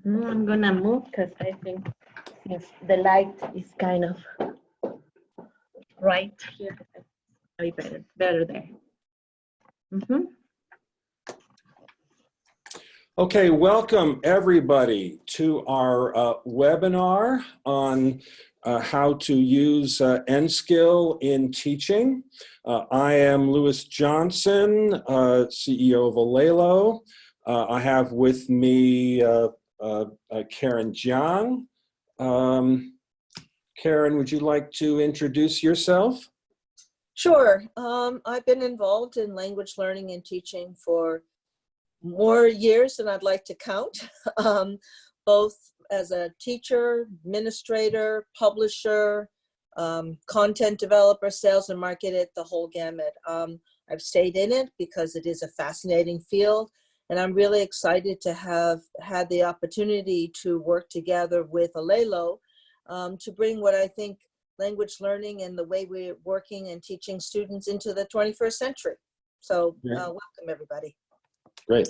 I'm gonna move because I think since the light is kind of right here, it's better there. Okay, welcome everybody to our webinar on how to use Enskill in teaching. I am Louis Johnson, CEO of Alelo. I have with me Karen Jiang. Karen, would you like to introduce yourself? Sure. I've been involved in language learning and teaching for more years than I'd like to count, both as a teacher, administrator, publisher, content developer, sales and marketing, the whole gamut. I've stayed in it because it is a fascinating field, and I'm really excited to have had the opportunity to work together with Alelo to bring what I think language learning and the way we're working and teaching students into the 21st century. So welcome everybody. Great.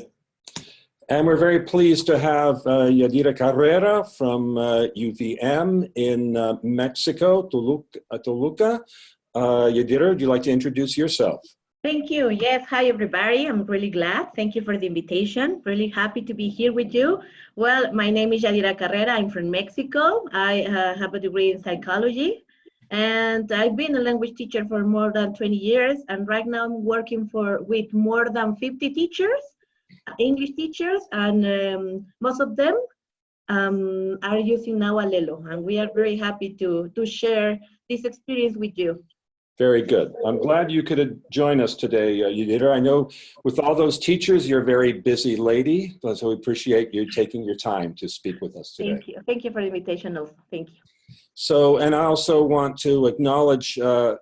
And we're very pleased to have Yadira Carrera from UVM in Mexico, Toluca. Yadira, would you like to introduce yourself? Thank you. Yes, hi everybody. I'm really glad. Thank you for the invitation. Really happy to be here with you. Well, my name is Yadira Carrera. I'm from Mexico. I have a degree in psychology. And I've been a language teacher for more than 20 years. And right now I'm working with more than 50 teachers, English teachers, and most of them are using now Alelo. And we are very happy to share this experience with you. Very good. I'm glad you could join us today, Yadira. I know with all those teachers, you're a very busy lady, so we appreciate you taking your time to speak with us today. Thank you. Thank you for the invitation also. Thank you. So, and I also want to acknowledge, I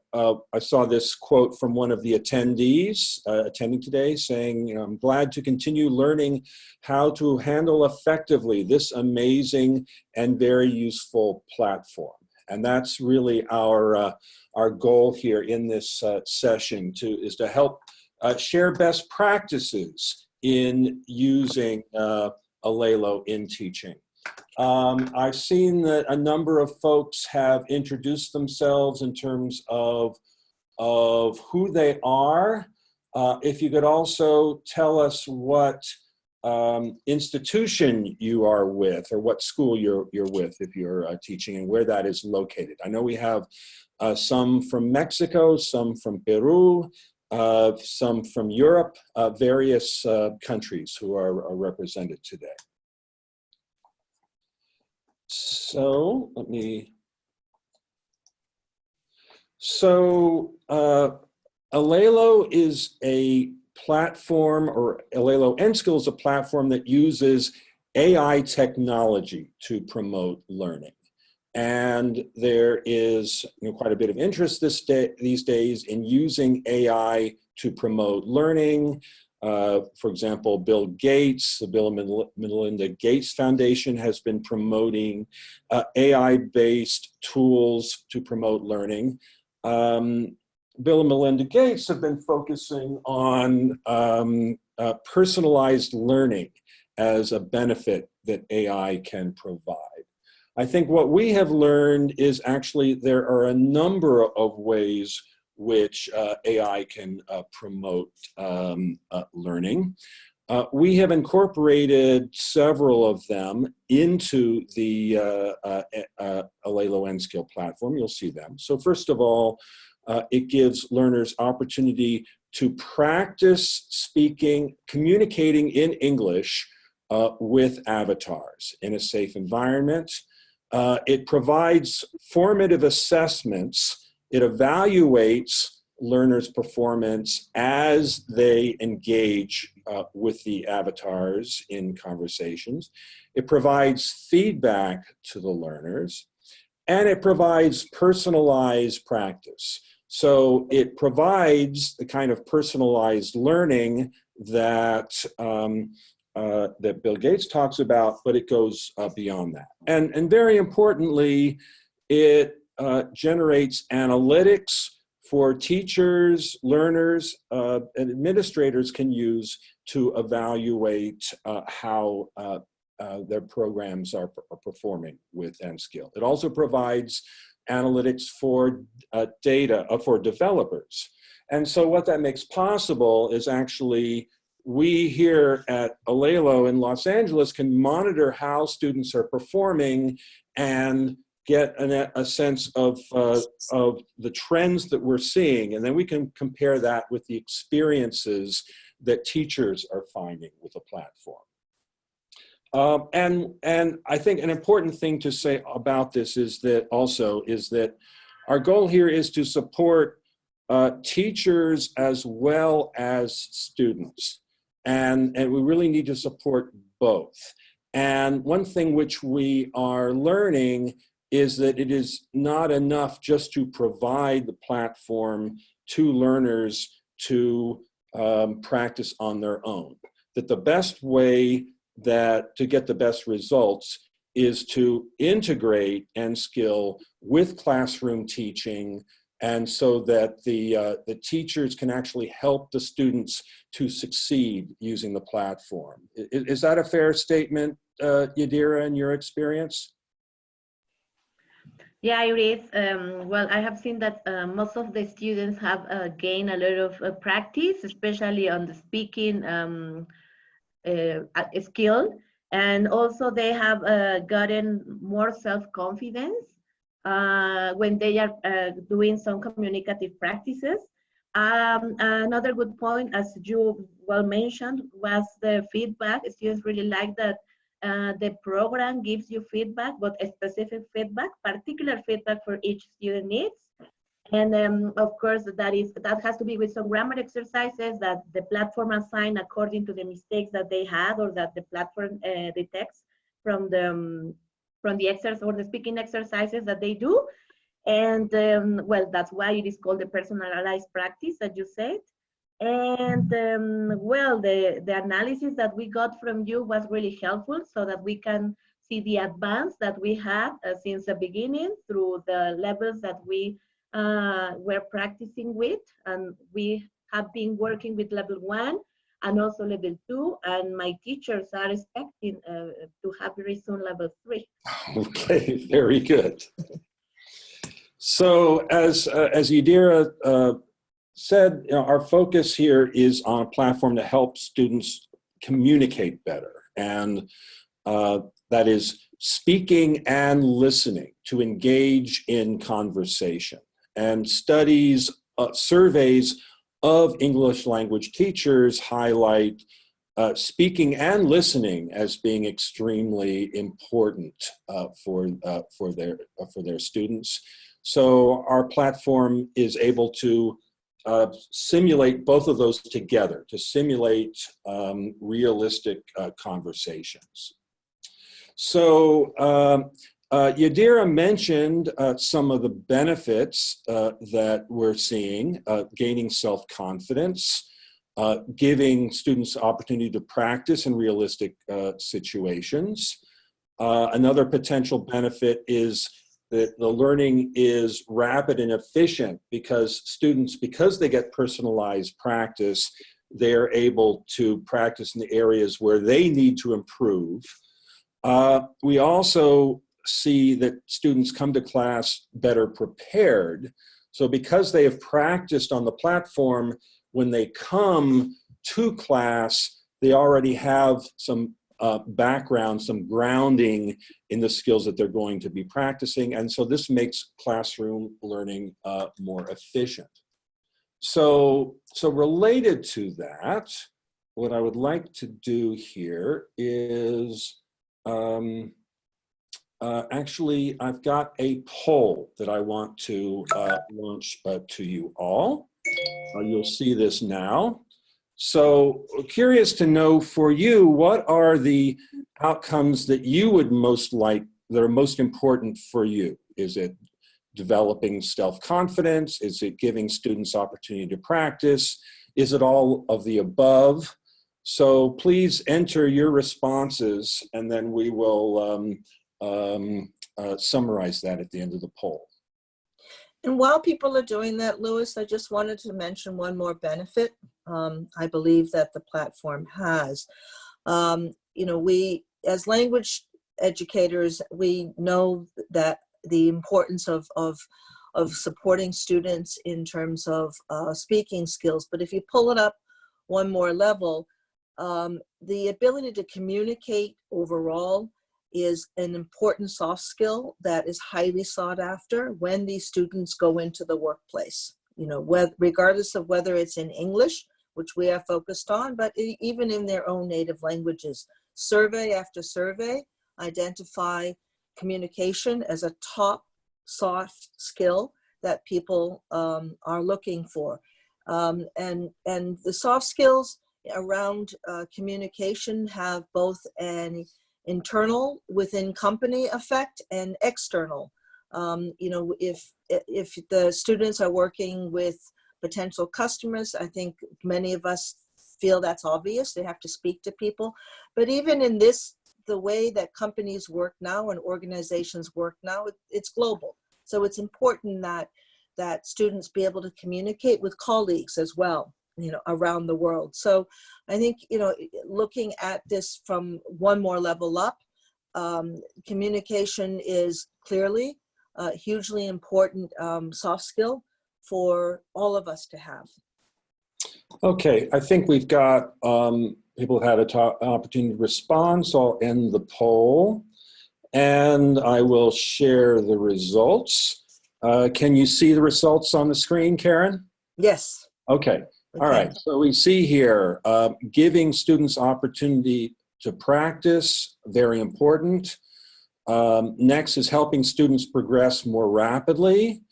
saw this quote from one of the attendees attending today saying, you know, I'm glad to continue learning how to handle effectively this amazing and very useful platform. And that's really our goal here in this session is to help share best practices in using Alelo in teaching. I've seen that a number of folks have introduced themselves in terms of who they are. If you could also tell us what institution you are with, or what school you're with if you're teaching, and where that is located. I know we have some from Mexico, some from Peru, some from Europe, various countries who are represented today. So Alelo is a platform, or Alelo Enskill is a platform that uses AI technology to promote learning. And there is quite a bit of interest these days in using AI to promote learning. For example, Bill Gates, the Bill and Melinda Gates Foundation has been promoting AI-based tools to promote learning. Bill and Melinda Gates have been focusing on personalized learning as a benefit that AI can provide. I think what we have learned is actually there are a number of ways which AI can promote learning. We have incorporated several of them into the Alelo Enskill platform. You'll see them. So first of all, it gives learners opportunity to practice communicating in English with avatars in a safe environment. It provides formative assessments. It evaluates learners' performance as they engage with the avatars in conversations. It provides feedback to the learners, and it provides personalized practice. So it provides the kind of personalized learning that that Bill Gates talks about, but it goes beyond that. And very importantly, it generates analytics for teachers, learners, and administrators can use to evaluate how their programs are performing with Enskill. It also provides analytics for data for developers. And so what that makes possible is actually we here at Alelo in Los Angeles can monitor how students are performing and get a sense of the trends that we're seeing. And then we can compare that with the experiences that teachers are finding with the platform. And I think an important thing to say about this is that our goal here is to support teachers as well as students. And we really need to support both. And one thing which we are learning is that it is not enough just to provide the platform to learners to practice on their own. That the best way to get the best results is to integrate Enskill with classroom teaching, and so that the teachers can actually help the students to succeed using the platform. Is that a fair statement, Yadira, in your experience? Yeah, it is. Well, I have seen that most of the students have gained a lot of practice, especially on the speaking skill, and also they have gotten more self-confidence when they are doing some communicative practices. Another good point, as you well mentioned, was the feedback. Students really like that the program gives you feedback, but a specific feedback, particular feedback for each student needs. And of course, that has to be with some grammar exercises that the platform assign according to the mistakes that they had, or that the platform detects from the exercise or the speaking exercises that they do. And well, that's why it is called the personalized practice, as you said. And well, the analysis that we got from you was really helpful, so that we can see the advance that we had since the beginning through the levels that we were practicing with. And we have been working with level 1 and also level 2, and my teachers are expecting to have very soon level 3. Okay, very good. So as Yadira said, our focus here is on a platform to help students communicate better, and that is speaking and listening, to engage in conversation. And surveys of English language teachers highlight speaking and listening as being extremely important for their students. So our platform is able to simulate both of those together, to simulate realistic conversations. So Yadira mentioned some of the benefits that we're seeing: gaining self-confidence, giving students opportunity to practice in realistic situations. Another potential benefit is that the learning is rapid and efficient, because students, because they get personalized practice, they're able to practice in the areas where they need to improve. We also see that students come to class better prepared. So because they have practiced on the platform, when they come to class, they already have some background, some grounding in the skills that they're going to be practicing. And so this makes classroom learning more efficient. So related to that, what I would like to do here is, actually, I've got a poll that I want to launch to you all. You'll see this now. So curious to know, for you, what are the outcomes that you would most like, that are most important for you? Is it developing self-confidence? Is it giving students opportunity to practice? Is it all of the above? So please enter your responses, and then we will summarize that at the end of the poll. And while people are doing that, Louis, I just wanted to mention one more benefit I believe that the platform has. You know, we as language educators, we know that the importance of supporting students in terms of speaking skills. But if you pull it up one more level, the ability to communicate overall is an important soft skill that is highly sought after when these students go into the workplace. You know, regardless of whether it's in English, which we are focused on, but even in their own native languages. Survey after survey identify communication as a top soft skill that people are looking for. And the soft skills around communication have both an internal within company effect and external. You know, if the students are working with potential customers, I think many of us feel that's obvious. They have to speak to people. But even in this, the way that companies work now and organizations work now, it's global. So it's important that students be able to communicate with colleagues as well, you know, around the world. So I think, you know, looking at this from one more level up, communication is clearly a hugely important soft skill for all of us to have. Okay, I think we've got people have had an opportunity to respond, so I'll end the poll and I will share the results. Can you see the results on the screen, Karen? Yes. Okay. All right, so we see here, giving students opportunity to practice, very important. Next is helping students progress more rapidly.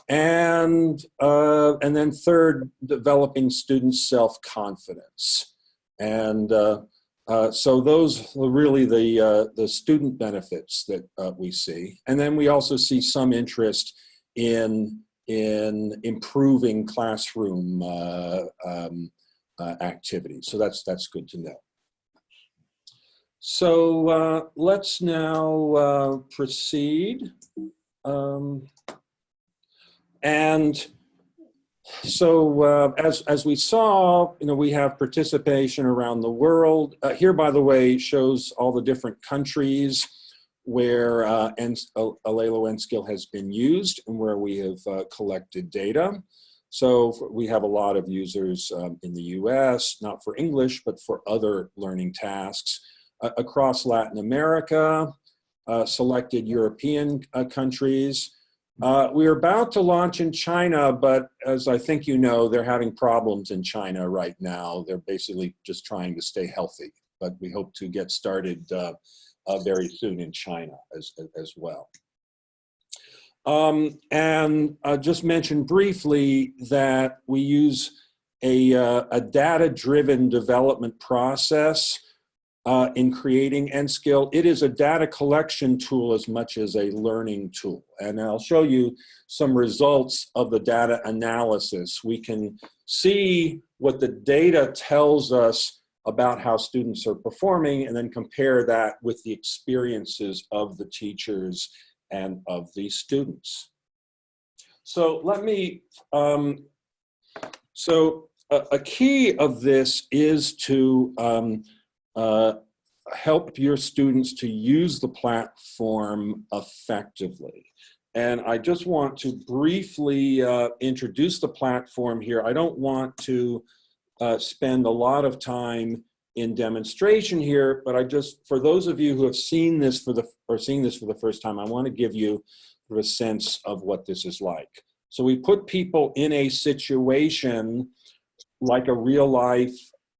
And then third, developing students' self-confidence. And so those are really the student benefits that we see. And then we also see some interest in improving classroom activities. So that's good to know. So let's now proceed. And so as we saw, you know, we have participation around the world. Here, by the way, shows all the different countries where Alelo Enskill has been used and where we have collected data. So we have a lot of users in the US, not for English, but for other learning tasks. Across Latin America, selected European countries. We're about to launch in China, but as I think you know, they're having problems in China right now. They're basically just trying to stay healthy, but we hope to get started very soon in China as well. And just mention briefly that we use a data-driven development process in creating Enskill. It is a data collection tool as much as a learning tool. And I'll show you some results of the data analysis. We can see what the data tells us about how students are performing and then compare that with the experiences of the teachers and of the students. So let me, a key of this is to help your students to use the platform effectively. And I just want to briefly introduce the platform here. I don't want to spend a lot of time in demonstration here, but I just, for those of you who have seen this for the first time, I want to give you a sense of what this is like. So we put people in a situation like a real life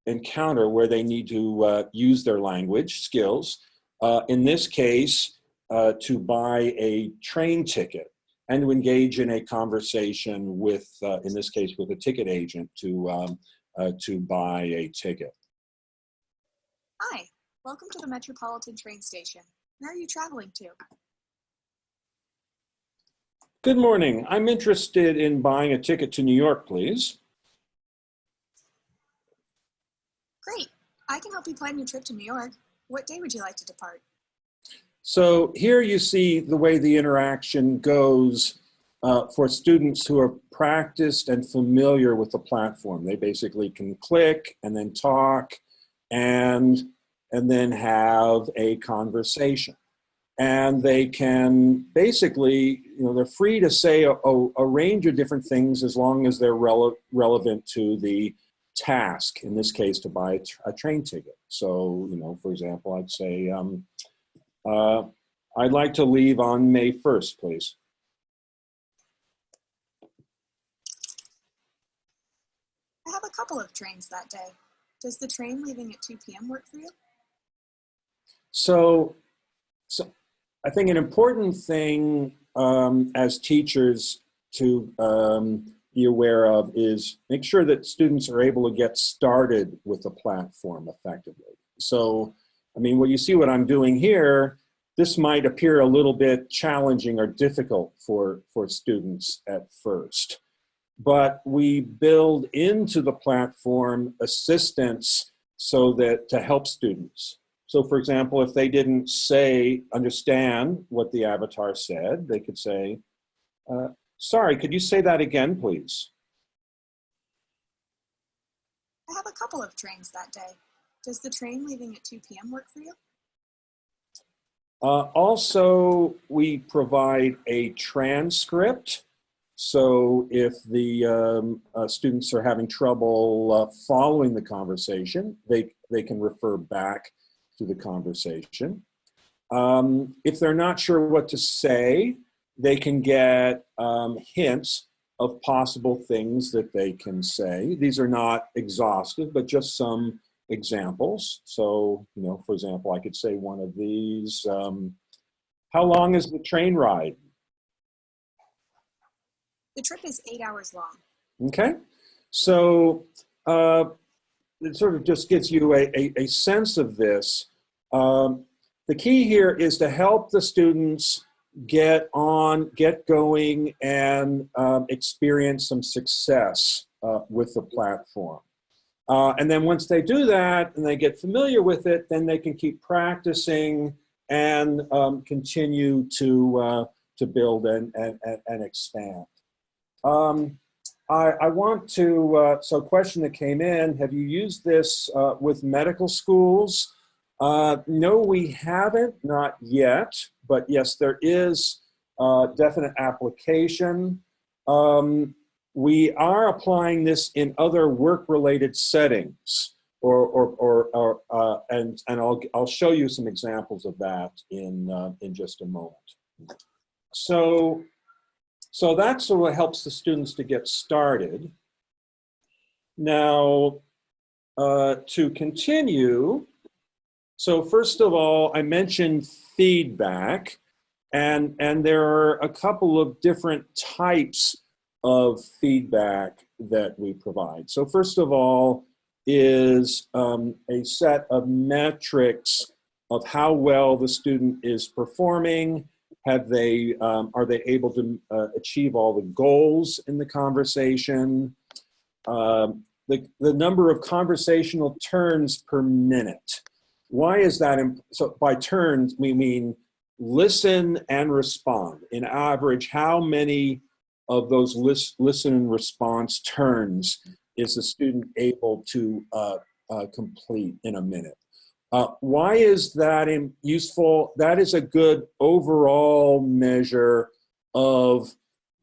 encounter where they need to use their language skills. In this case, to buy a train ticket and to engage in a conversation with, in this case, with a ticket agent to buy a ticket. Hi, welcome to the Metropolitan train station. Where are you traveling to? Good morning. I'm interested in buying a ticket to New York, please. Great. I can help you plan your trip to New York. What day would you like to depart? So here you see the way the interaction goes for students who are practiced and familiar with the platform. They basically can click and then talk, and and then have a conversation. And they can basically, they're free to say a range of different things as long as they're relevant to the task, in this case, to buy a train ticket. So, for example, I'd say, I'd like to leave on May 1st, please. I have a couple of trains that day. Does the train leaving at 2 p.m. work for you? So I think an important thing as teachers to be aware of is make sure that students are able to get started with the platform effectively. So, what you see what I'm doing here, this might appear a little bit challenging or difficult for students at first. But we build into the platform assistance so that to help students. So for example, if they didn't understand what the avatar said, they could say, sorry, could you say that again, please? I have a couple of trains that day. Does the train leaving at 2 p.m. work for you? Also, we provide a transcript. So if the students are having trouble following the conversation, they can refer back to the conversation. If they're not sure what to say, they can get hints of possible things that they can say. These are not exhaustive, but just some examples. So, for example, I could say one of these, how long is the train ride? The trip is 8 hours long. Okay, so it sort of just gives you a sense of this. The key here is to help the students get going, and experience some success with the platform. And then once they do that and they get familiar with it, then they can keep practicing and continue to build and expand. I want to, so a question that came in, have you used this with medical schools? No, we haven't, not yet, but yes, there is definite application. We are applying this in other work-related settings, and I'll show you some examples of that in just a moment. So that's what helps the students to get started. Now, to continue, so first of all, I mentioned feedback, and there are a couple of different types of feedback that we provide. So first of all is a set of metrics of how well the student is performing. Are they able to achieve all the goals in the conversation? The number of conversational turns per minute. Why is that? So by turns, we mean listen and respond. In average, how many of those listen and response turns is the student able to complete in a minute? Why is that useful? That is a good overall measure of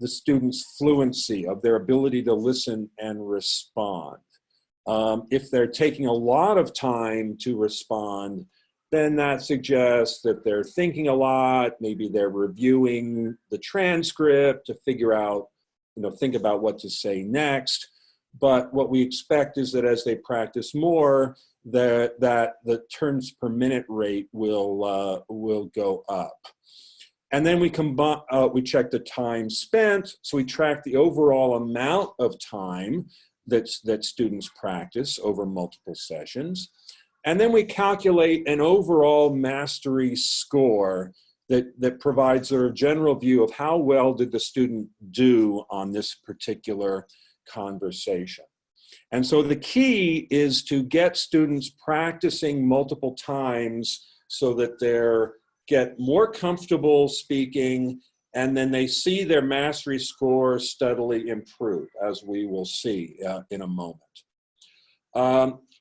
the student's fluency, of their ability to listen and respond. If they're taking a lot of time to respond, then that suggests that they're thinking a lot. Maybe they're reviewing the transcript to figure out, think about what to say next. But what we expect is that as they practice more, that the turns per minute rate will go up. And then we check the time spent, so we track the overall amount of time that students practice over multiple sessions. And then we calculate an overall mastery score that provides a general view of how well did the student do on this particular conversation. And so the key is to get students practicing multiple times so that they get more comfortable speaking, and then they see their mastery score steadily improve, as we will see in a moment.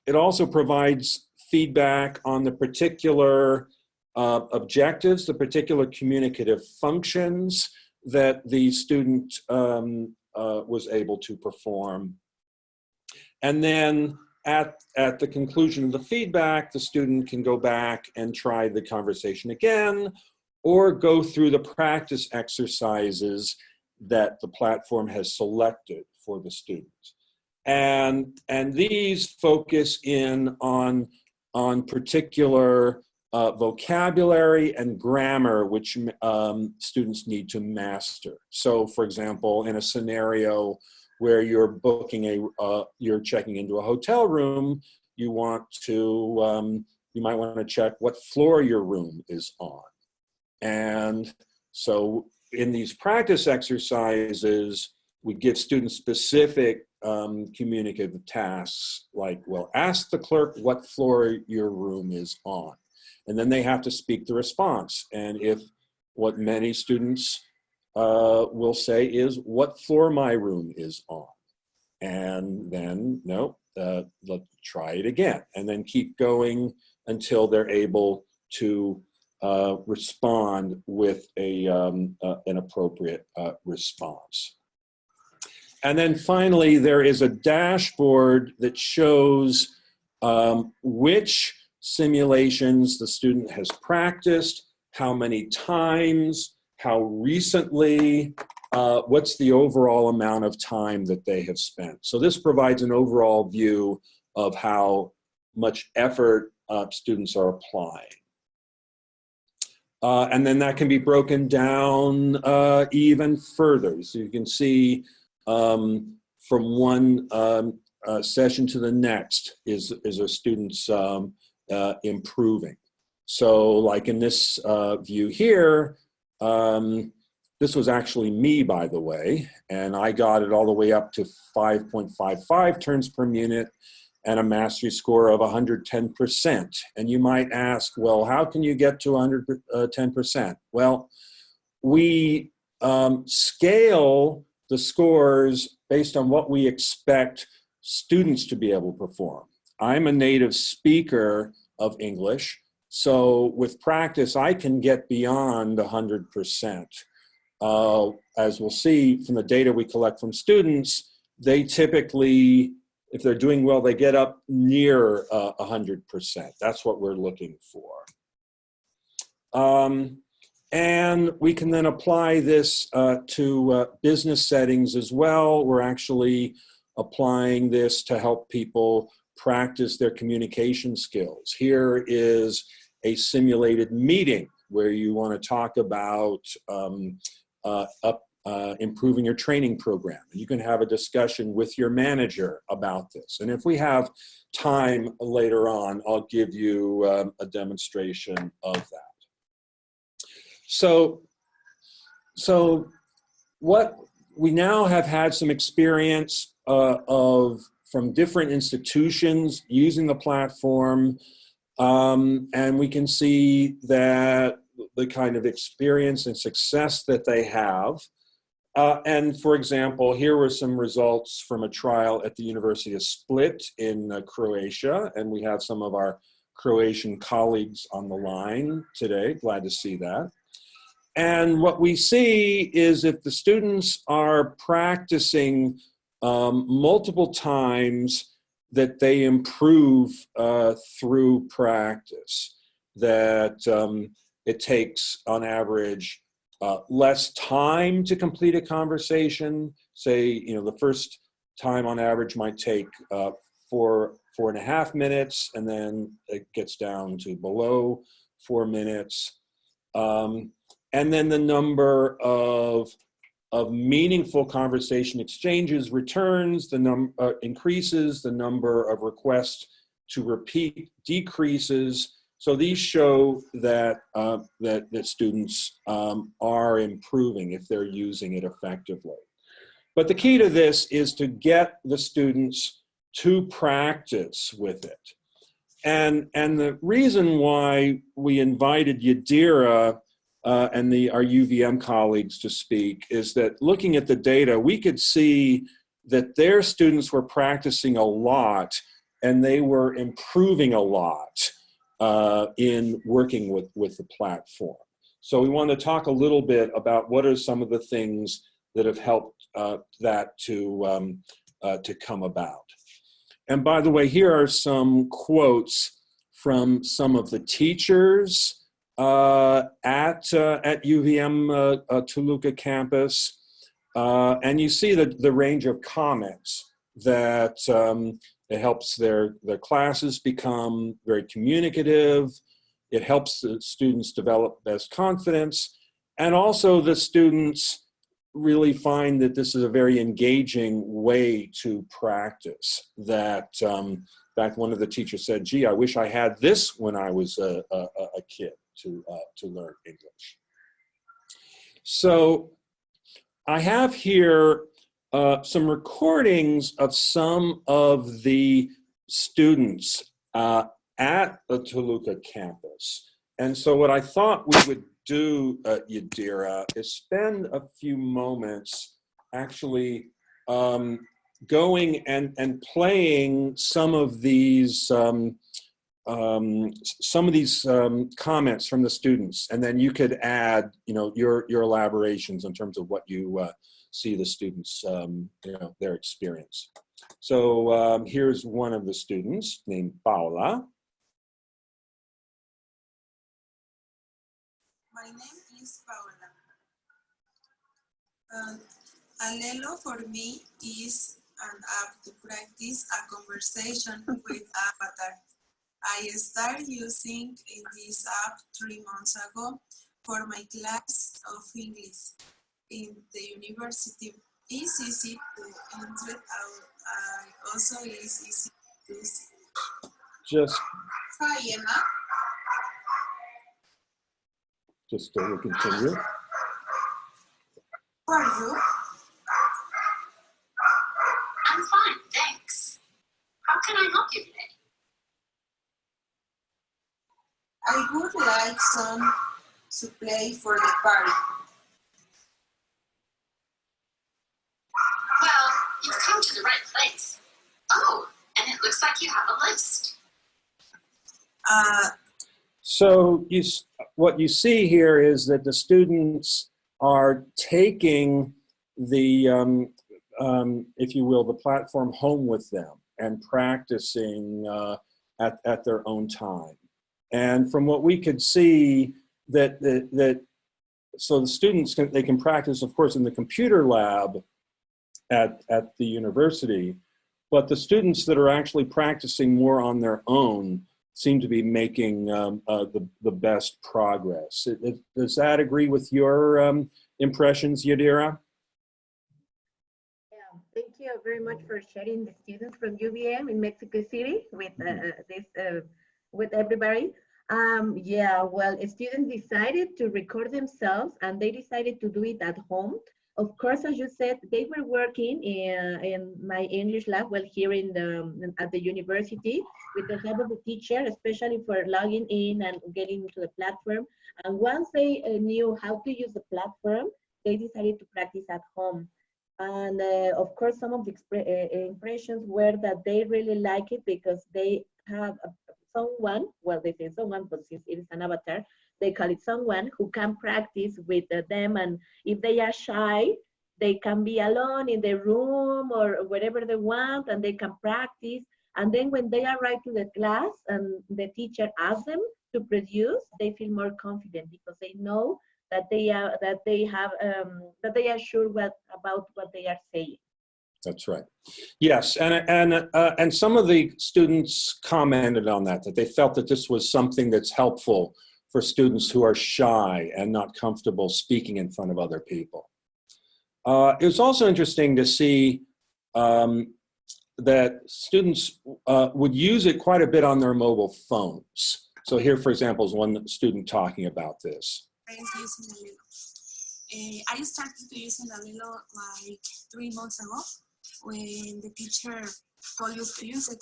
It also provides feedback on the particular objectives, the particular communicative functions that the student was able to perform. And then at the conclusion of the feedback, the student can go back and try the conversation again, or go through the practice exercises that the platform has selected for the students. And these focus in on particular vocabulary and grammar which students need to master. So for example, in a scenario where you're booking you're checking into a hotel room, you want to, you might want to check what floor your room is on. And so in these practice exercises, we give students specific communicative tasks like, well, ask the clerk what floor your room is on. And then they have to speak the response. And if what many students will say is, what floor my room is on? And then, no, let's try it again. And then keep going until they're able to respond with an appropriate response. And then finally, there is a dashboard that shows which simulations the student has practiced, how many times, how recently, what's the overall amount of time that they have spent. So this provides an overall view of how much effort students are applying. And then that can be broken down even further. So you can see from one session to the next is a student's improving. So like in this view here, this was actually me, by the way, and I got it all the way up to 5.55 turns per minute and a mastery score of 110%. And you might ask, well, how can you get to 110%? Well, we scale the scores based on what we expect students to be able to perform. I'm a native speaker of English, so with practice, I can get beyond 100%. As we'll see from the data we collect from students, they typically, if they're doing well, they get up near 100%. That's what we're looking for. And we can then apply this to business settings as well. We're actually applying this to help people practice their communication skills. Here is a simulated meeting where you want to talk about improving your training program. You can have a discussion with your manager about this. And if we have time later on, I'll give you a demonstration of that. So what we now have had some experience from different institutions using the platform, and we can see that the kind of experience and success that they have. And for example, here were some results from a trial at the University of Split in Croatia, and we have some of our Croatian colleagues on the line today. Glad to see that. And what we see is if the students are practicing multiple times, that they improve through practice, that it takes on average less time to complete a conversation. Say, the first time on average might take 4.5 minutes, and then it gets down to below 4 minutes. And then the number of meaningful conversation exchanges returns, increases, the number of requests to repeat decreases. So these show that, that students are improving if they're using it effectively. But the key to this is to get the students to practice with it. And the reason why we invited Yadira and our UVM colleagues to speak is that looking at the data, we could see that their students were practicing a lot and they were improving a lot in working with the platform. So we want to talk a little bit about what are some of the things that have helped that to come about. And by the way, here are some quotes from some of the teachers at UVM Toluca Campus. And you see the range of comments that it helps their classes become very communicative. It helps the students develop best confidence. And also the students really find that this is a very engaging way to practice. That, in fact, one of the teachers said, gee, I wish I had this when I was a kid to learn English. So I have here some recordings of some of the students at the Toluca campus. And so what I thought we would do, Yadira, is spend a few moments actually going and playing some of these comments from the students, and then you could add, your elaborations in terms of what you see the students, their experience. So here's one of the students named Paula. My name is Paula. Alelo for me is an app to practice a conversation with avatar. I started using this app 3 months ago for my class of English in the university. It's easy to enter out. Also, it's easy to use. Just. Hi, Emma. Just we'll continue. How are you? I'm fine, thanks. How can I help you today? I would like some to play for the party. Well, you've come to the right place. Oh, and it looks like you have a list. So what you see here is that the students are taking the, if you will, the platform home with them and practicing at their own time. And from what we could see, so the students they can practice, of course, in the computer lab at the university, but the students that are actually practicing more on their own seem to be making the best progress. Does that agree with your impressions, Yadira? Yeah, thank you very much for sharing the students from UVM in Mexico City with with everybody. Yeah, well, students decided to record themselves and they decided to do it at home. Of course, as you said, they were working in my English lab, well, here at the university, with the help of the teacher, especially for logging in and getting into the platform. And once they knew how to use the platform, they decided to practice at home. And of course, some of the impressions were that they really like it because they have someone, well, they say someone, but since it is an avatar, they call it someone who can practice with them. And if they are shy, they can be alone in the room or wherever they want, and they can practice. And then when they arrive to the class and the teacher asks them to produce, they feel more confident because they know that they are sure about what they are saying. That's right. Yes, and some of the students commented on that they felt that this was something that's helpful for students who are shy and not comfortable speaking in front of other people. It was also interesting to see that students would use it quite a bit on their mobile phones. So here, for example, is one student talking about this. I started using Alelo like 3 months ago when the teacher told us to use it.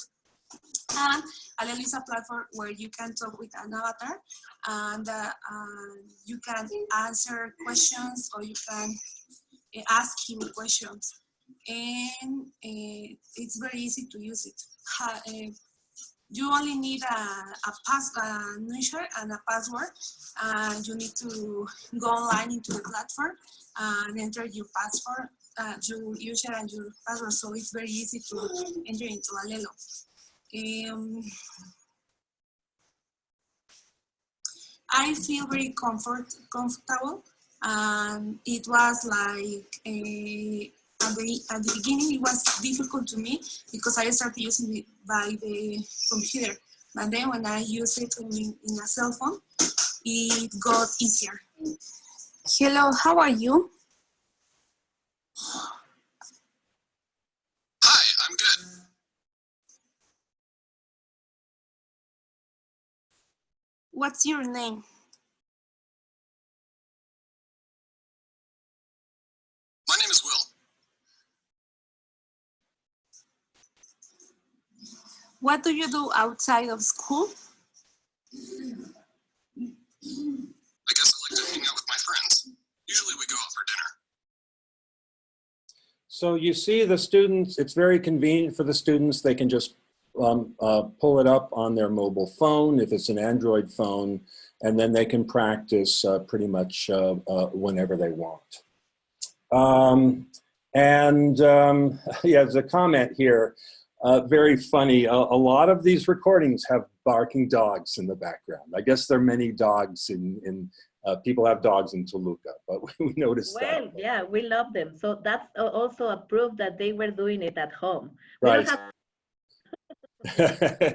And Alelo is a platform where you can talk with an avatar and you can answer questions or you can ask him questions. And it's very easy to use it. you only need a user and a password. You need to go online into the platform and enter your password, your user and your password. So it's very easy to enter into Alelo. I feel very comfortable. It was like at the beginning it was difficult to me because I started using it by the computer. But then when I use it in a cell phone, it got easier. Hello, how are you? Hi, I'm good. What's your name? My name is Will. What do you do outside of school? I guess I like to hang out with my friends. Usually we go out for dinner. So you see the students, it's very convenient for the students. They can just pull it up on their mobile phone if it's an Android phone, and then they can practice pretty much whenever they want. Yeah, there's a comment here, very funny. A lot of these recordings have barking dogs in the background. I guess there are many dogs people have dogs in Toluca, but we noticed that. Well, yeah, we love them. So that's also a proof that they were doing it at home. We Right. don't have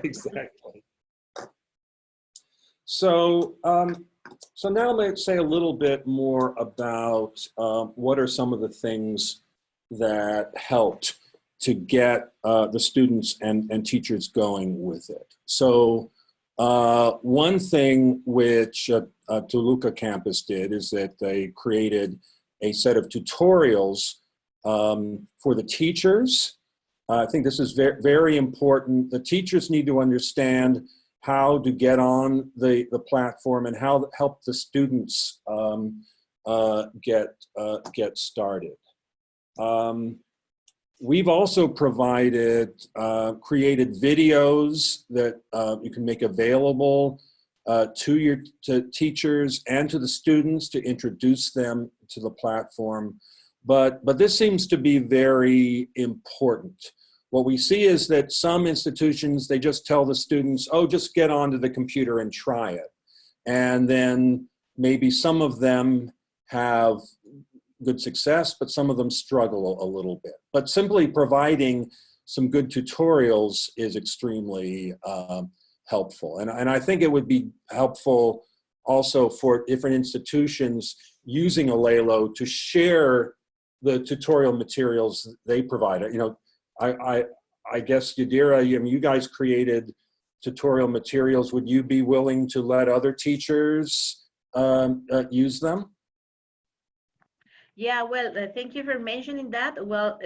Exactly. So, so now let's say a little bit more about what are some of the things that helped to get the students and teachers going with it. So one thing which Toluca Campus did is that they created a set of tutorials for the teachers. I think this is very, very important. The teachers need to understand how to get on the platform and how to help the students get started. We've also created videos that you can make available to teachers and to the students to introduce them to the platform. But this seems to be very important. What we see is that some institutions, they just tell the students, oh, just get onto the computer and try it. And then maybe some of them have good success, but some of them struggle a little bit. But simply providing some good tutorials is extremely helpful. And I think it would be helpful also for different institutions using Alelo to share the tutorial materials they provide. You know, I guess, Yadira, you guys created tutorial materials. Would you be willing to let other teachers use them? Yeah, well, thank you for mentioning that. Well,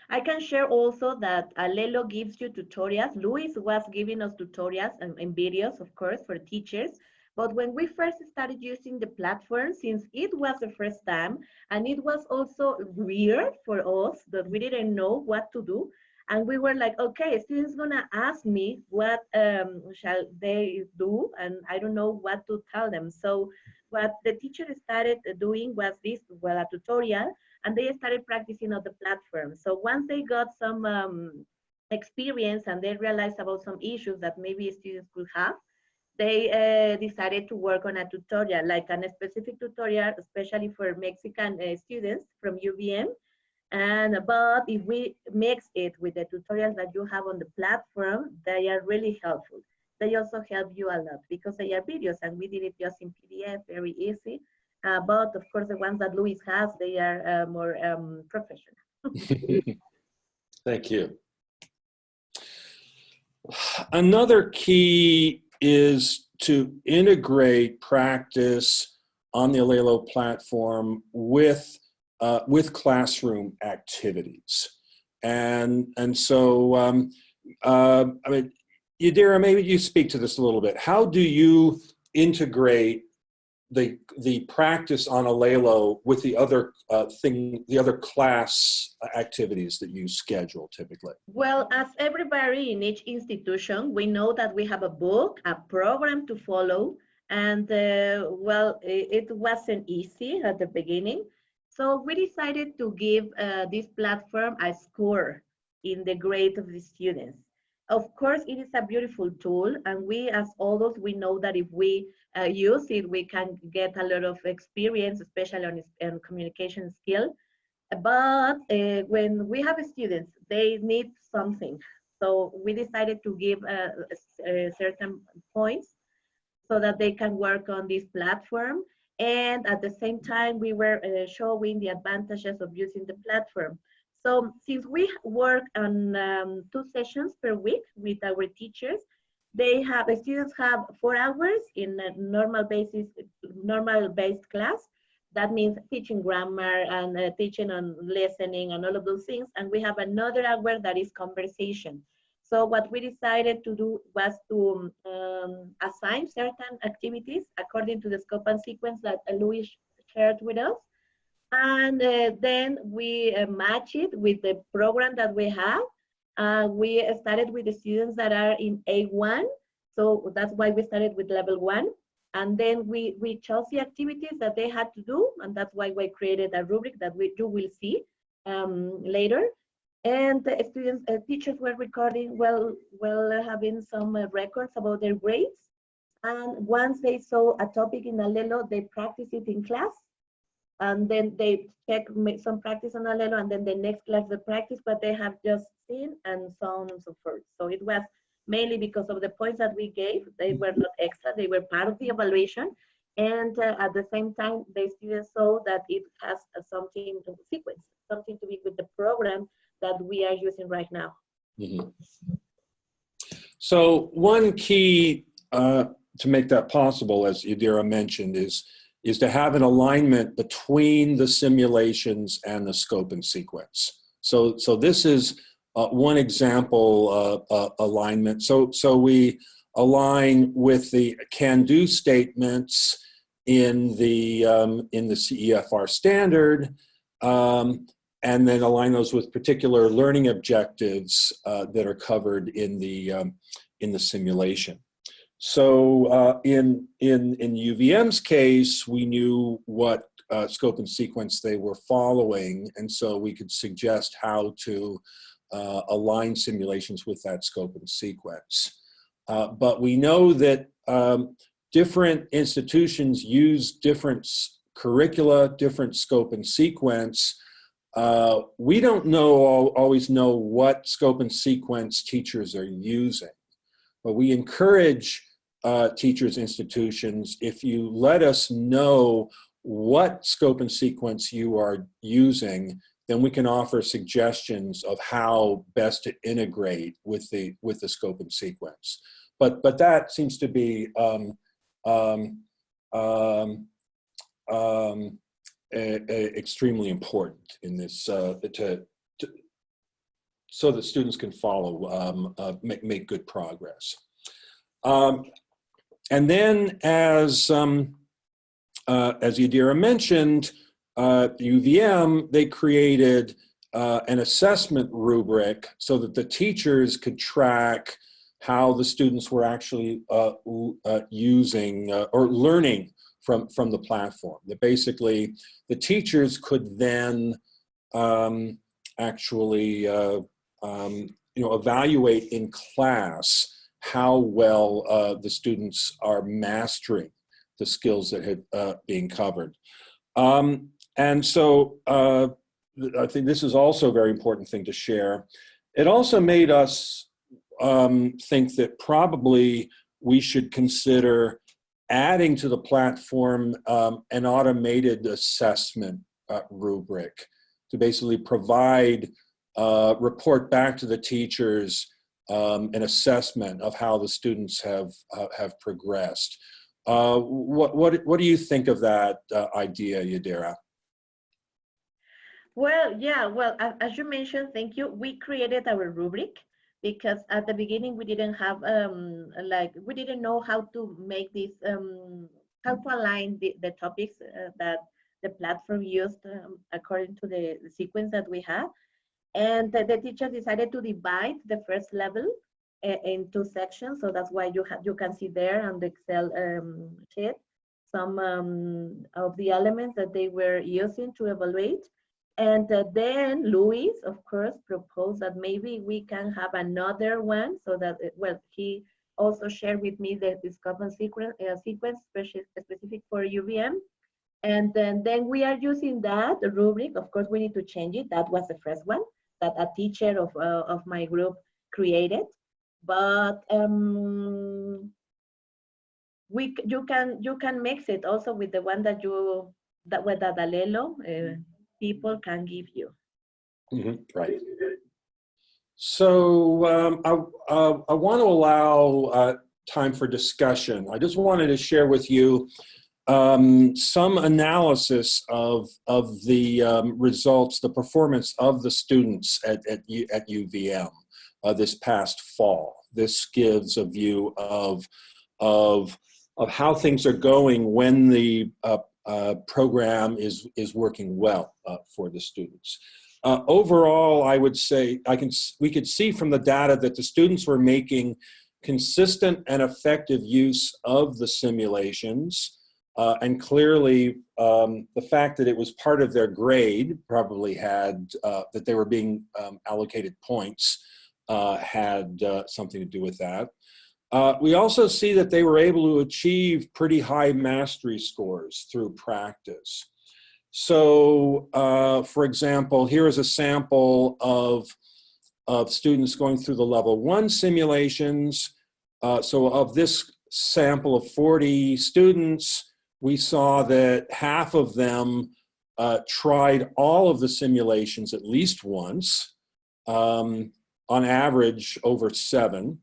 I can share also that Alelo gives you tutorials. Luis was giving us tutorials and videos, of course, for teachers. But when we first started using the platform, since it was the first time, and it was also weird for us that we didn't know what to do, and we were like, okay, students gonna ask me what shall they do, and I don't know what to tell them. So what the teacher started doing was this, well, a tutorial, and they started practicing on the platform. So once they got some experience and they realized about some issues that maybe students could have, they decided to work on a tutorial, like a specific tutorial, especially for Mexican students from UVM. But if we mix it with the tutorials that you have on the platform, they are really helpful. They also help you a lot because they are videos, and we did it just in PDF, very easy. But of course, the ones that Luis has, they are more professional. Thank you. Another key is to integrate practice on the Alelo platform with classroom activities. And so, I mean, Yadira, maybe you speak to this a little bit. How do you integrate the practice on Alelo with the other the other class activities that you schedule typically? Well, as everybody in each institution, we know that we have a book, a program to follow, and well, it wasn't easy at the beginning. So we decided to give this platform a score in the grade of the students. Of course, it is a beautiful tool, and we as adults, we know that if we use it, we can get a lot of experience, especially on communication skill. But when we have students, they need something. So we decided to give certain points so that they can work on this platform. And at the same time, we were showing the advantages of using the platform. So since we work on 2 sessions per week with our teachers, the students have 4 hours in a normal based class. That means teaching grammar and teaching on listening and all of those things. And we have another hour that is conversation. So what we decided to do was to assign certain activities according to the scope and sequence that Louis shared with us. And then we match it with the program that we have. We started with the students that are in A1. So that's why we started with level 1. And then we chose the activities that they had to do. And that's why we created a rubric that you will see later. And the students, teachers were recording, having some records about their grades. And once they saw a topic in Alelo, they practice it in class. And then they make some practice on Alelo, and then the next class they practice what they have just seen, and so on and so forth. So it was mainly because of the points that we gave. They were not extra, they were part of the evaluation. And at the same time, the students saw that it has something to sequence, something to be with the program that we are using right now. Mm-hmm. So one key to make that possible, as Yadira mentioned, is to have an alignment between the simulations and the scope and sequence. So this is one example alignment. So we align with the can-do statements in the CEFR standard, and then align those with particular learning objectives that are covered in the simulation. So in UVM's case, we knew what scope and sequence they were following, and so we could suggest how to align simulations with that scope and sequence. But we know that different institutions use different curricula, different scope and sequence. We don't always know what scope and sequence teachers are using. But we encourage teachers, institutions, if you let us know what scope and sequence you are using, then we can offer suggestions of how best to integrate with the scope and sequence. But that seems to be extremely important in this so that students can follow, make good progress. And then, as Yadira mentioned, UVM, they created an assessment rubric so that the teachers could track how the students were actually using or learning from the platform. That basically, the teachers could then actually evaluate in class how well the students are mastering the skills that had being covered. And so I think this is also a very important thing to share. It also made us think that probably we should consider adding to the platform an automated assessment rubric to basically provide report back to the teachers an assessment of how the students have progressed. What do you think of that idea, Yadira? Well, yeah, well, as you mentioned, thank you. We created our rubric because at the beginning we didn't have we didn't know how to make this how to align the topics that the platform used according to the sequence that we have. And the teacher decided to divide the first level in 2 sections. So that's why you can see there on the Excel sheet some of the elements that they were using to evaluate. And then Luis, of course, proposed that maybe we can have another one so that, well, he also shared with me the discovery sequence specific for UVM. And then we are using that rubric. Of course, we need to change it. That was the first one that a teacher of my group created. But you can mix it also with the one that Alelo people can give you. Right. So I want to allow time for discussion. I just wanted to share with you some analysis of the results, the performance of the students at UVM this past fall. This gives a view of how things are going when the program is working well for the students. Overall, I would say we could see from the data that the students were making consistent and effective use of the simulations. And clearly, the fact that it was part of their grade probably had, that they were being allocated points had something to do with that. We also see that they were able to achieve pretty high mastery scores through practice. So, for example, here is a sample of students going through the level 1 simulations. So of this sample of 40 students, we saw that half of them tried all of the simulations at least once, on average over 7.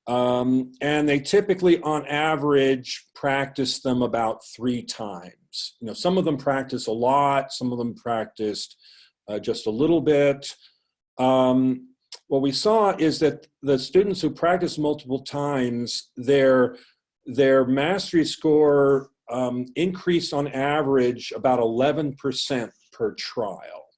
And they typically, on average, practice them about 3 times. You know, some of them practice a lot, some of them practiced just a little bit. What we saw is that the students who practiced multiple times, their mastery score increased on average about 11% per trial.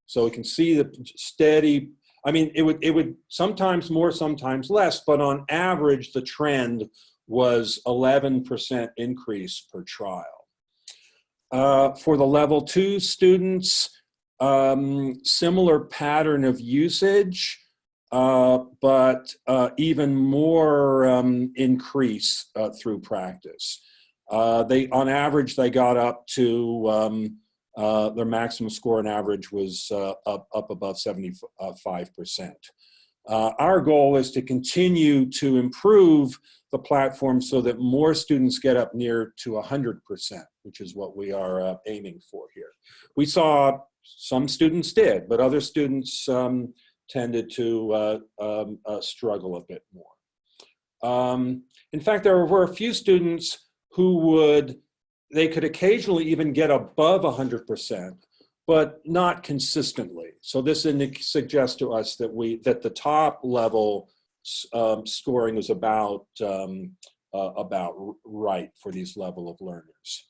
So we can see the steady, I mean, it would sometimes more, sometimes less, but on average, the trend was 11% increase per trial. For the level 2 students, similar pattern of usage, but even more increase through practice. On average, they got up to their maximum score on average was up above 75%. Our goal is to continue to improve the platform so that more students get up near to 100%, which is what we are aiming for here. We saw some students did, but other students tended to struggle a bit more. In fact, there were a few students who they could occasionally even get above 100%, but not consistently. So this suggests to us that the top level scoring is about right for these level of learners.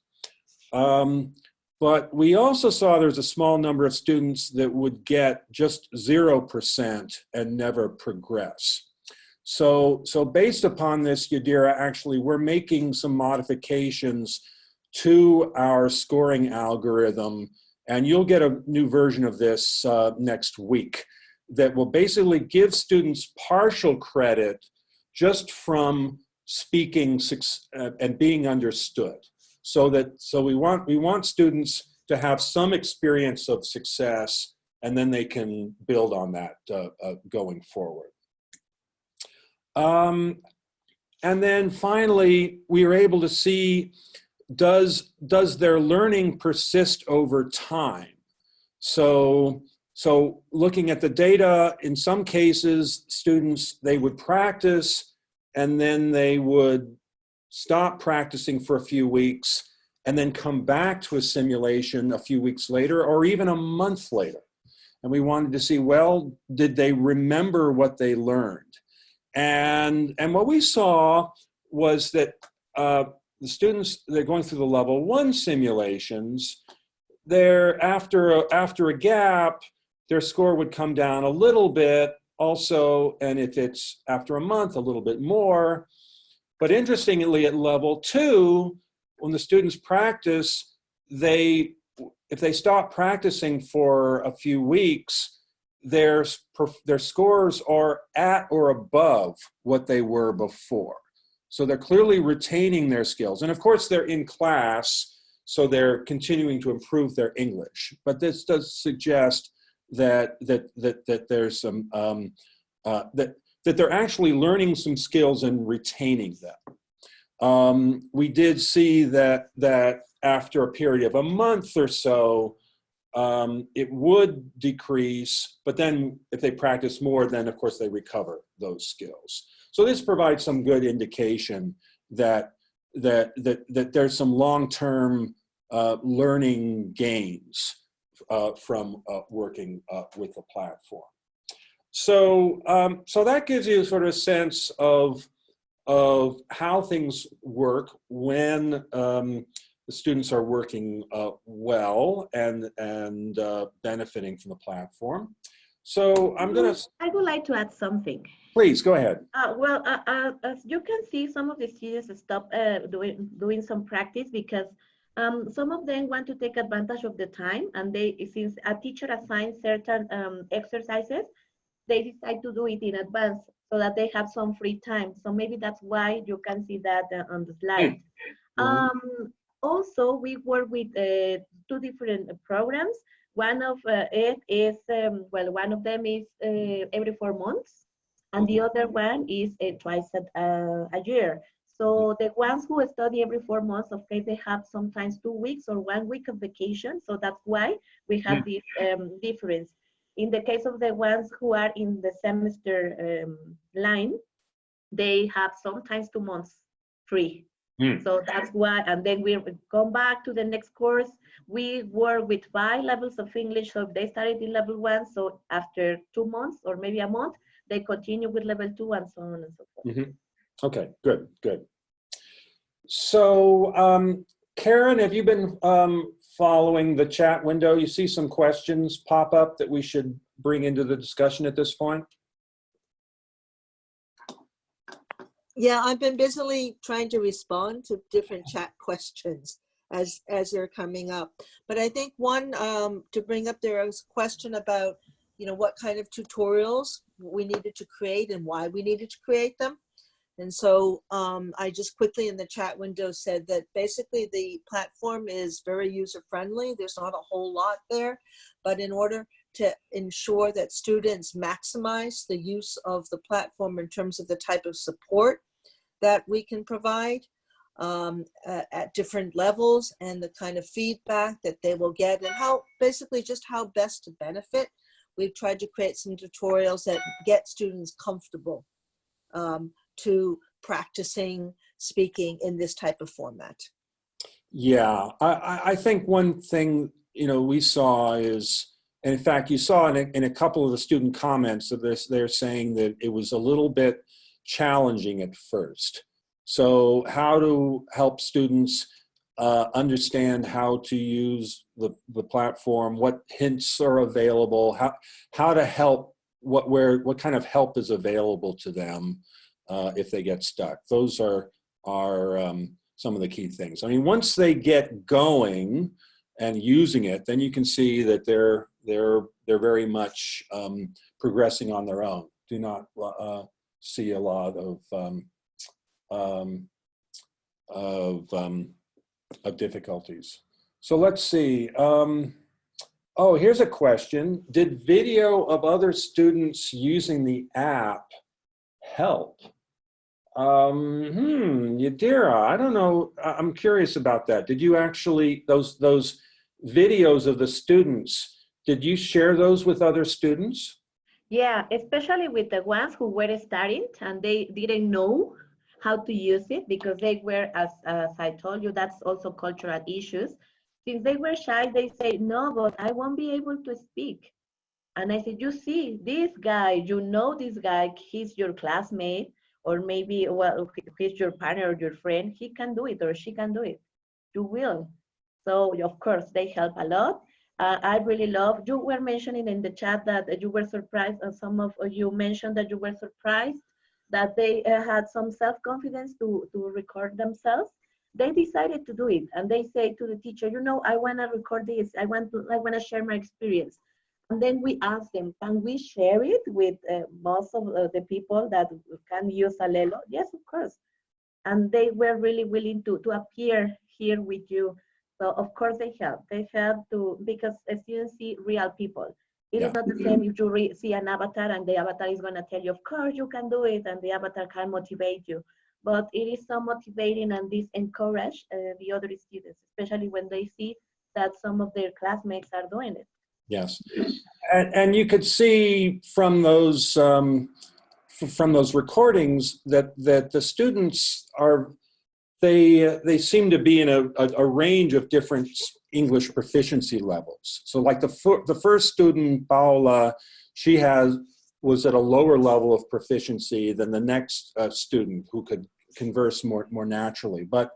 But we also saw there's a small number of students that would get just 0% and never progress. So based upon this, Yadira, actually, we're making some modifications to our scoring algorithm, and you'll get a new version of this next week that will basically give students partial credit just from speaking and being understood. So we want students to have some experience of success, and then they can build on that going forward. And then finally, we were able to see, does their learning persist over time? So looking at the data, in some cases, students, they would practice and then they would stop practicing for a few weeks and then come back to a simulation a few weeks later or even a month later. And we wanted to see, well, did they remember what they learned? And what we saw was that the students, they're going through the level 1 simulations, they're after a gap, their score would come down a little bit also, and if it's after a month, a little bit more. But interestingly, at level 2, when the students practice, if they stop practicing for a few weeks, their scores are at or above what they were before. So they're clearly retaining their skills. And of course, they're in class, so they're continuing to improve their English. But this does suggest that there's some that they're actually learning some skills and retaining them. We did see that after a period of a month or so, it would decrease, but then if they practice more, then of course they recover those skills. So this provides some good indication that there's some long-term learning gains from working with the platform. So that gives you sort of a sense of how things work when the students are working well and benefiting from the platform. So I would like to add something. Please, go ahead. As you can see, some of the students stop doing some practice because some of them want to take advantage of the time, and since a teacher assigns certain exercises, they decide to do it in advance so that they have some free time. So maybe that's why you can see that on the slide. Also, we work with 2 different programs. One of it is, one of them is every 4 months, and the other one is twice a year. So the ones who study every 4 months, okay, they have sometimes 2 weeks or 1 week of vacation. So that's why we have this difference. In the case of the ones who are in the semester line, they have sometimes 2 months free. So that's why, and then we come back to the next course. We work with 5 levels of English. So if they started in level 1, so after 2 months or maybe a month, they continue with level 2 and so on and so forth. Okay, good. So Karen, have you been following the chat window? You see some questions pop up that we should bring into the discussion at this point? Yeah, I've been busily trying to respond to different chat questions as they're coming up. But I think one to bring up, there was a question about, what kind of tutorials we needed to create and why we needed to create them. And so I just quickly in the chat window said that basically the platform is very user-friendly. There's not a whole lot there, but in order to ensure that students maximize the use of the platform in terms of the type of support that we can provide at different levels and the kind of feedback that they will get and how best to benefit. We've tried to create some tutorials that get students comfortable to practicing speaking in this type of format. Yeah, I think one thing we saw is, and in fact you saw in a couple of the student comments of this, they're saying that it was a little bit challenging at first. So how to help students understand how to use the platform, what hints are available, how to help, what kind of help is available to them if they get stuck. Those are some of the key things. I mean, once they get going and using it, then you can see that they're very much progressing on their own. Do not see a lot of difficulties. So let's see. Oh, here's a question. Did video of other students using the app help? Yadira, I don't know. I'm curious about that. Did you actually, those videos of the students, did you share those with other students? Yeah, especially with the ones who were starting and they didn't know how to use it because they were, as I told you, that's also cultural issues. Since they were shy, they say, no, but I won't be able to speak. And I said, you see, this guy, this guy, he's your classmate, or maybe, well, he's your partner or your friend, he can do it or she can do it. You will. So of course they help a lot. I really love, you were mentioning in the chat that you were surprised, and some of you mentioned that you were surprised that they had some self-confidence to record themselves. They decided to do it, and they say to the teacher, you know, I want to record this, I want to share my experience. And then we ask them, can we share it with most of the people that can use Alelo? Yes, of course. And they were really willing to appear here with you. So of course they help. They help to, because students see real people. It is not the same if you see an avatar and the avatar is going to tell you, of course you can do it, and the avatar can motivate you. But it is so motivating, and this encourage the other students, especially when they see that some of their classmates are doing it. Yes, and you could see from those recordings that the students are, they seem to be in a range of different English proficiency levels. So like the first student, Paula, she was at a lower level of proficiency than the next student who could converse more naturally. But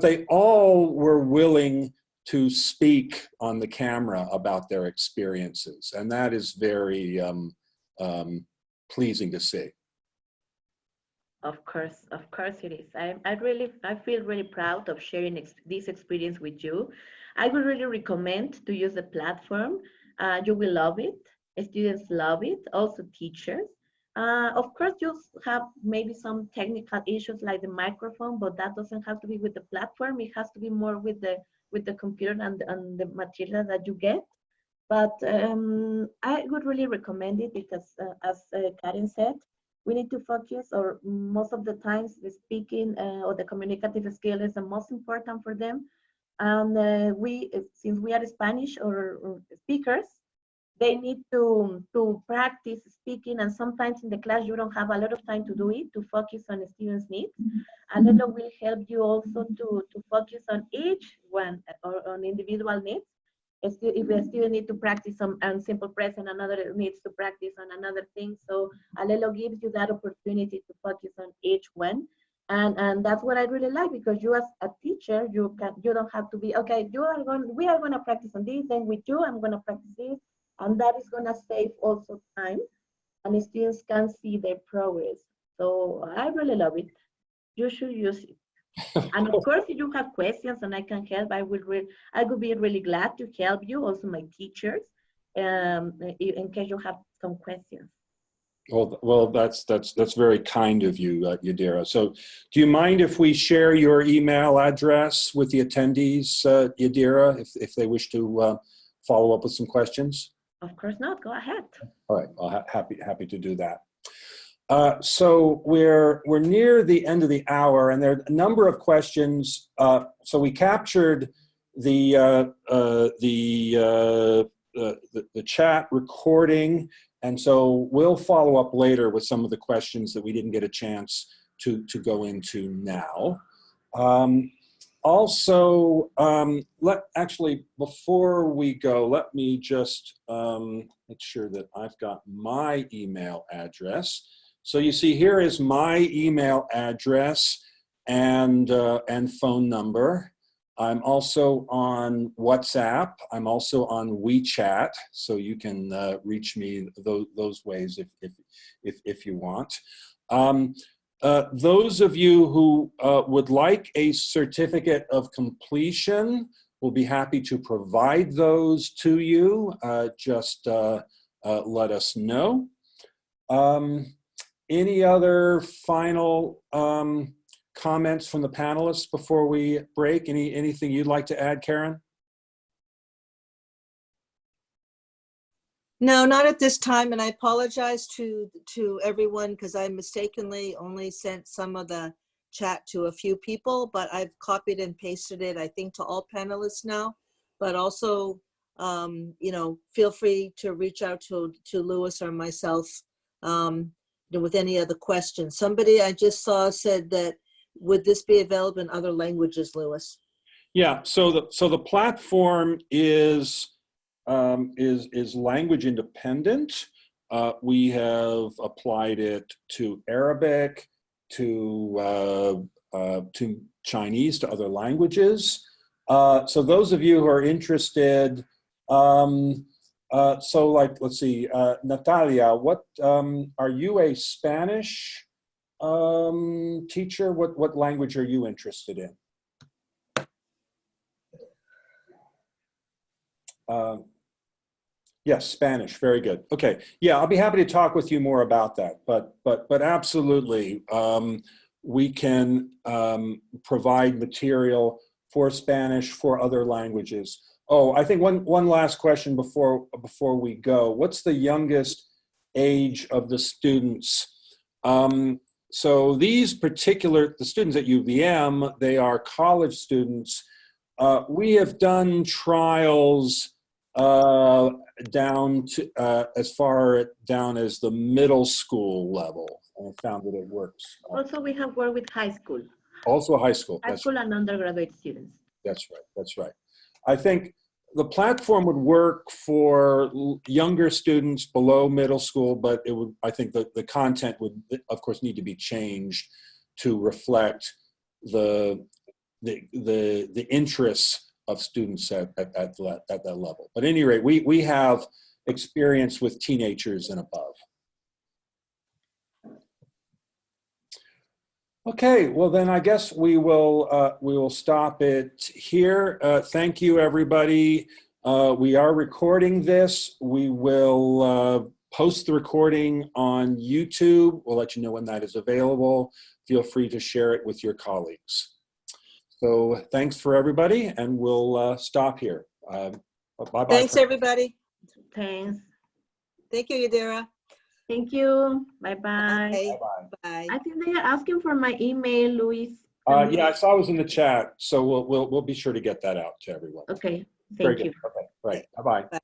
they all were willing to speak on the camera about their experiences, and that is very pleasing to see. Of course it is. I feel really proud of sharing this experience with you. I would really recommend to use the platform. You will love it. Students love it, also teachers. Of course, you have maybe some technical issues like the microphone, but that doesn't have to be with the platform. It has to be more with the computer and the material that you get. But I would really recommend it because, as Karen said, we need to focus, or most of the times the speaking or the communicative skill is the most important for them. And since we are Spanish or speakers, they need to practice speaking, and sometimes in the class you don't have a lot of time to do it, to focus on the students' needs. Alelo will help you also to focus on each one, or on individual needs. If a student needs to practice on simple present, another needs to practice on another thing. So Alelo gives you that opportunity to focus on each one. And that's what I really like, because you as a teacher, you don't have to be, okay, we are going to practice on this, then with you, I'm going to practice this. And that is going to save also time, and students can see their progress. So I really love it. You should use it. And of course, if you have questions and I can help, I would be really glad to help you, also my teachers, in case you have some questions. Well, that's very kind of you, Yadira. So do you mind if we share your email address with the attendees, Yadira, if they wish to follow up with some questions? Of course not. Go ahead. All right. Well, happy to do that. So we're near the end of the hour, and there are a number of questions. So we captured the chat recording, and so we'll follow up later with some of the questions that we didn't get a chance to go into now. Also, actually, before we go, let me just make sure that I've got my email address. So you see, here is my email address and phone number. I'm also on WhatsApp. I'm also on WeChat, so you can reach me those ways if you want. Those of you who would like a certificate of completion, we'll be happy to provide those to you. Just let us know. Any other final comments from the panelists before we break? Anything you'd like to add, Karen? No, not at this time, and I apologize to everyone because I mistakenly only sent some of the chat to a few people, but I've copied and pasted it, I think, to all panelists now. But also, you know, feel free to reach out to Louis or myself with any other questions. Somebody I just saw said that, would this be available in other languages, Louis? Yeah. So the platform is language independent. We have applied it to Arabic, Chinese, to other languages. So those of you who are interested, so like, let's see, Natalia, what, are you a Spanish teacher? What language are you interested in? Yes, Spanish, very good. Okay, yeah, I'll be happy to talk with you more about that, but absolutely, we can provide material for Spanish, for other languages. Oh, I think one last question before we go. What's the youngest age of the students? So these the students at UVM, they are college students. We have done trials down to as far down as the middle school level, and I found that it works. Also, we have worked with high school. Also high school. High school and undergraduate students. That's right. That's right. I think the platform would work for younger students below middle school, but it would. I think that the content would, of course, need to be changed to reflect the interests of students at that level. But at any rate, we have experience with teenagers and above. Okay, well then I guess we will stop it here. Thank you, everybody. We are recording this. We will post the recording on YouTube. We'll let you know when that is available. Feel free to share it with your colleagues. So thanks for everybody, and we'll stop here. Bye-bye. Thanks, everybody. Thanks. Thank you, Yadira. Thank you. Bye-bye. Bye. Bye-bye. Bye. I think they are asking for my email, Luis. Yeah, I saw it was in the chat, so we'll be sure to get that out to everyone. Okay. Very Thank you. good. Okay, right. Bye-bye. Bye.